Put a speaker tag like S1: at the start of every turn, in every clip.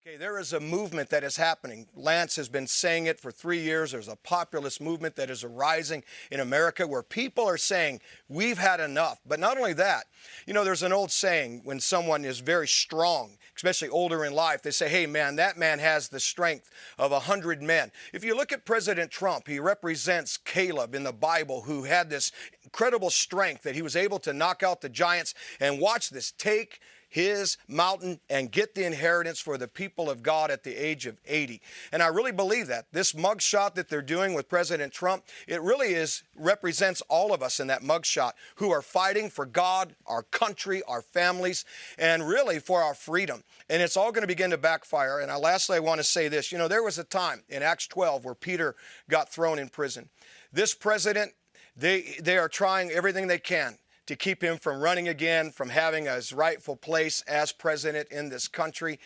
S1: Okay, there is a movement that is happening. Lance has been saying it for 3 years. There's a populist movement that is arising in America where people are saying, we've had enough. But not only that, there's an old saying when someone is very strong, especially older in life, they say, hey, man, that man has the strength of 100 men. If you look at President Trump, he represents Caleb in the Bible, who had this incredible strength that he was able to knock out the giants. And watch this, take his mountain and get the inheritance for the people of God at the age of 80. And I really believe that. This mugshot that they're doing with President Trump, it really represents all of us in that mugshot who are fighting for God, our country, our families, and really for our freedom. And it's all going to begin to backfire. And lastly, I want to say this. There was a time in Acts 12 where Peter got thrown in prison. This president, they are trying everything they can to keep him from running again, from having his rightful place as president in this country.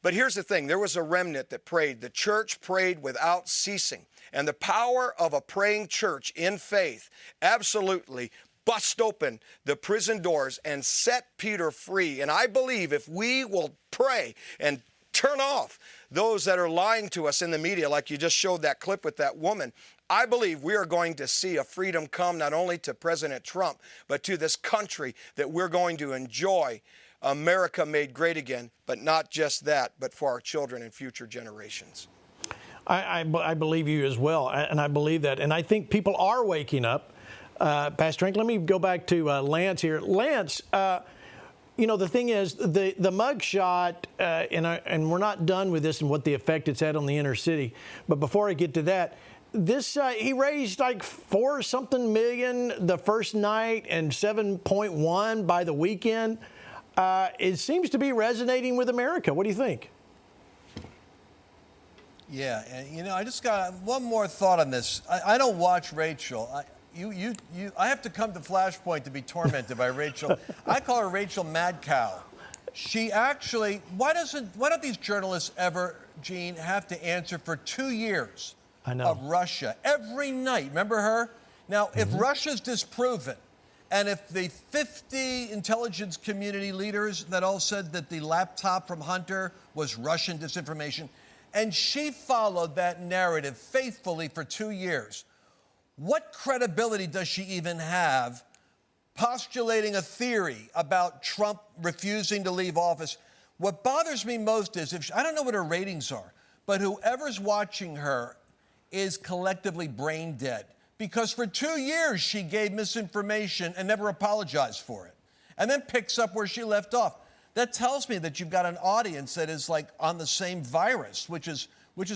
S1: But here's the thing, there was a remnant that prayed. The church prayed without ceasing. And the power of a praying church in faith absolutely bust open the prison doors and set Peter free. And I believe if we will pray and turn off those that are lying to us in the media, like you just showed that clip with that woman, I believe we are going to see a freedom come not only to President Trump, but to this country, that we're going to enjoy America made great again, but not just that, but for our children and future generations.
S2: I believe you as well, and I believe that. And I think people are waking up. Pastor Hank, let me go back to Lance here. Lance, the thing is, the mugshot, and we're not done with this and what the effect it's had on the inner city. But before I get to that, he raised like 4-something million the first night and 7.1 by the weekend. It seems to be resonating with America. What do you think?
S3: Yeah, and I just got one more thought on this. I don't watch Rachel. I have to come to FlashPoint to be tormented by Rachel. I call her Rachel Mad Cow. She actually, why don't these journalists ever, Gene, have to answer for 2 years of Russia every night? Remember her? Now, if Russia's disproven, and if the 50 intelligence community leaders that all said that the laptop from Hunter was Russian disinformation, and she followed that narrative faithfully for 2 years, what credibility does she even have postulating a theory about Trump refusing to leave office? What bothers me most is, I don't know what her ratings are, but whoever's watching her is collectively brain dead. Because for 2 years, she gave misinformation and never apologized for it, and then picks up where she left off. That tells me that you've got an audience that is like on the same virus, which is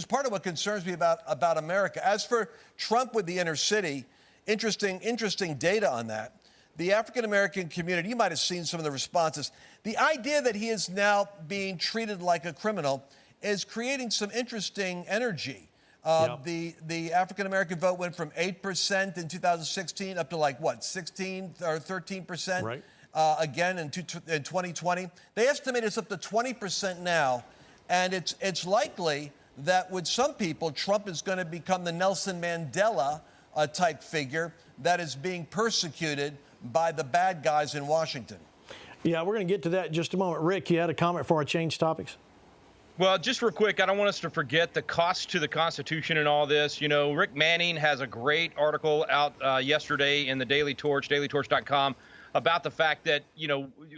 S3: part of what concerns me about America. As for Trump with the inner city, interesting data on that. The African-American community, you might have seen some of the responses. The idea that he is now being treated like a criminal is creating some interesting energy. The African-American vote went from 8% in 2016 up to 16 or 13%? Right. Again in 2020. They estimate it's up to 20% now, and it's likely that with some people, Trump is going to become the Nelson Mandela type figure that is being persecuted by the bad guys in Washington.
S2: Yeah, we're going to get to that in just a moment. Rick, you had a comment before I change topics?
S4: Well, just real quick, I don't want us to forget the cost to the Constitution and all this. Rick Manning has a great article out yesterday in the Daily Torch, dailytorch.com, about the fact that,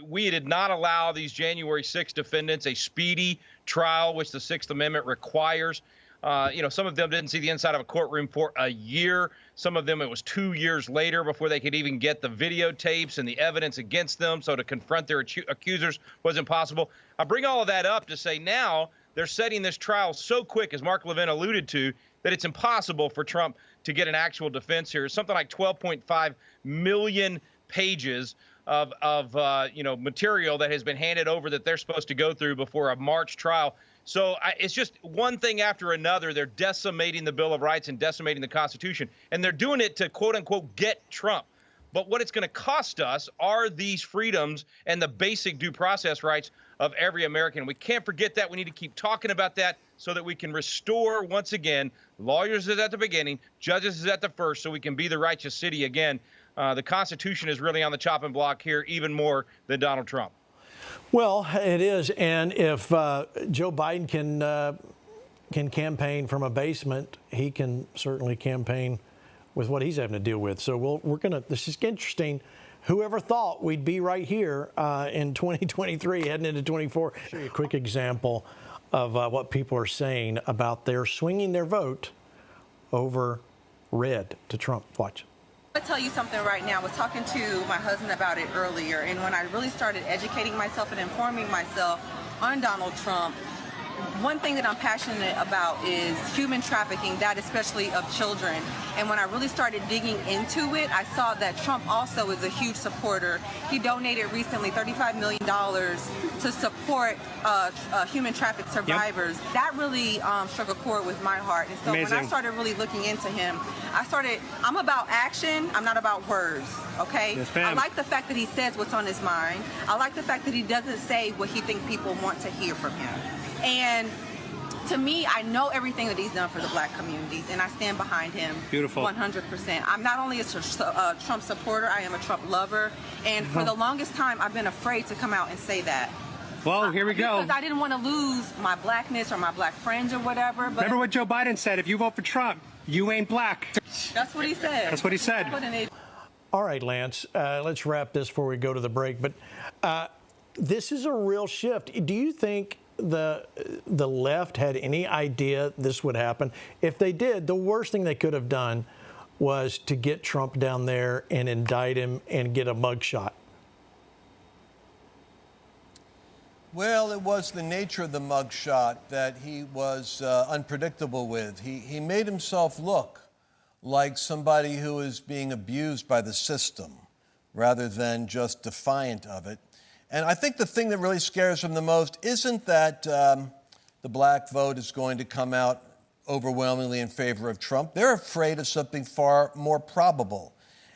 S4: we did not allow these January 6 defendants a speedy trial, which the Sixth Amendment requires. Some of them didn't see the inside of a courtroom for a year. Some of them, it was 2 years later before they could even get the videotapes and the evidence against them. So to confront their accusers was impossible. I bring all of that up to say now they're setting this trial so quick, as Mark Levin alluded to, that it's impossible for Trump to get an actual defense here. Something like 12.5 million pages of material that has been handed over that they're supposed to go through before a March trial. So it's just one thing after another. They're decimating the Bill of Rights and decimating the Constitution, and they're doing it to, quote unquote, get Trump. But what it's going to cost us are these freedoms and the basic due process rights of every American. We can't forget that. We need to keep talking about that so that we can restore, once again, lawyers is at the beginning, judges is at the first, so we can be the righteous city again. The Constitution is really on the chopping block here, even more than Donald Trump.
S2: Well, it is, and if Joe Biden can campaign from a basement, he can certainly campaign with what he's having to deal with. So we're gonna. This is interesting. Whoever thought we'd be right here in 2023, heading into 24? Show you a quick example of what people are saying about their swinging their vote over red to Trump. Watch.
S5: I'll tell you something right now. I was talking to my husband about it earlier, and when I really started educating myself and informing myself on Donald Trump, one thing that I'm passionate about is human trafficking, that especially of children. And when I really started digging into it, I saw that Trump also is a huge supporter. He donated recently $35 million to support human trafficked survivors. Yep. That really struck a chord with my heart. And so when I started really looking into him, I'm about action, I'm not about words, okay?
S6: Yes,
S5: I like the fact that he says what's on his mind. I like the fact that he doesn't say what he thinks people want to hear from him. And to me, I know everything that he's done for the black communities, and I stand behind him.
S6: Beautiful.
S5: 100%. I'm not only a Trump supporter, I am a Trump lover. And for the longest time, I've been afraid to come out and say that.
S6: Well, here we go.
S5: Because I didn't want to lose my blackness or my black friends or whatever. But
S6: remember what Joe Biden said, if you vote for Trump, you ain't black.
S5: That's what he said.
S6: That's what he said.
S2: All right, Lance, let's wrap this before we go to the break. But this is a real shift. Do you think the left had any idea this would happen? If they did, the worst thing they could have done was to get Trump down there and indict him and get a mugshot.
S3: Well, it was the nature of the mugshot that he was unpredictable with. He made himself look like somebody who is being abused by the system rather than just defiant of it. And I think the thing that really scares them the most isn't that the black vote is going to come out overwhelmingly in favor of Trump. They're afraid of something far more probable,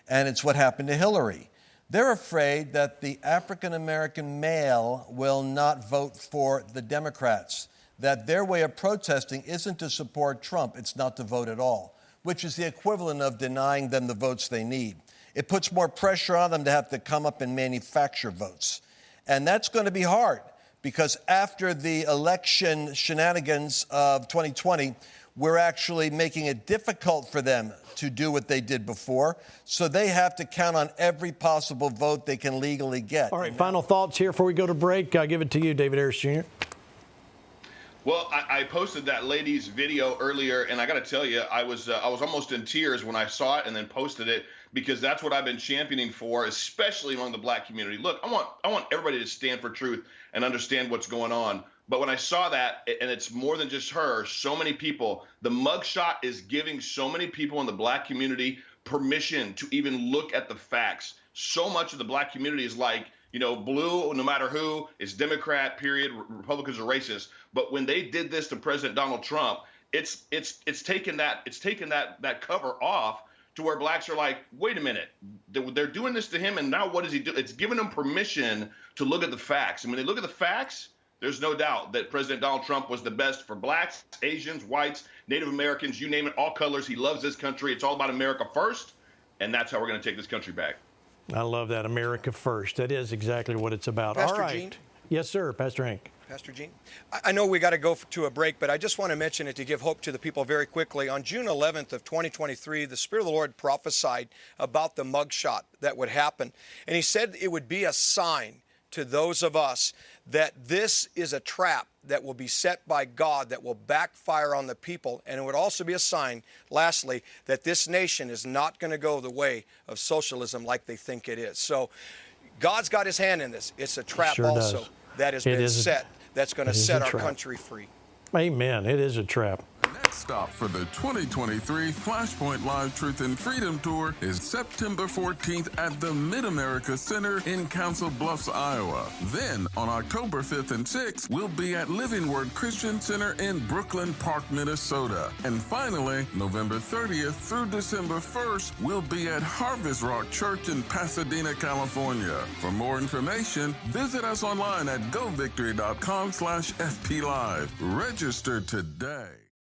S3: and it's what happened to Hillary. They're afraid that the African-American male will not vote for the Democrats, that their way of protesting isn't to support Trump, it's not to vote at all, which is the equivalent of denying them the votes they need. It puts more pressure on them to have to come up and manufacture votes. And that's going to be hard because after the election shenanigans of 2020, we're actually making it difficult for them to do what they did before. So they have to count on every possible vote they can legally get.
S2: All right, final thoughts here before we go to break. I'll give it to you, David Harris Jr.
S7: Well, I posted that lady's video earlier, and I got to tell you, I was almost in tears when I saw it and then posted it, because that's what I've been championing for, especially among the black community. Look, I want everybody to stand for truth and understand what's going on. But when I saw that, and it's more than just her, so many people, the mugshot is giving so many people in the black community permission to even look at the facts. So much of the black community is like, you know, blue, no matter who, is Democrat, period. Republicans are racist. But when they did this to President Donald Trump, it's taken that cover off to where blacks are like, wait a minute, they're doing this to him, and now what does he do? It's giving them permission to look at the facts. And when they look at the facts, there's no doubt that President Donald Trump was the best for blacks, Asians, whites, Native Americans, you name it, all colors. He loves this country. It's all about America first, and that's how we're going to take this country back.
S2: I love that, America first. That is exactly what it's about.
S1: Pastor
S2: all right.
S1: Gene?
S2: Yes, sir, Pastor Hank.
S1: Pastor Gene, I know we got to go to a break, but I just want to mention it to give hope to the people very quickly. On June 11th of 2023, the Spirit of the Lord prophesied about the mugshot that would happen. And he said it would be a sign to those of us that this is a trap that will be set by God that will backfire on the people. And it would also be a sign, lastly, that this nation is not going to go the way of socialism like they think it is. So God's got his hand in this. It's a trap
S2: sure
S1: also
S2: does.
S1: that has been set that's going to set our country free.
S2: Amen. It is a trap.
S8: Next stop for the 2023 FlashPoint Live Truth and Freedom Tour is September 14th at the Mid-America Center in Council Bluffs, Iowa. Then, on October 5th and 6th, we'll be at Living Word Christian Center in Brooklyn Park, Minnesota. And finally, November 30th through December 1st, we'll be at Harvest Rock Church in Pasadena, California. For more information, visit us online at govictory.com/FPLive. Register today.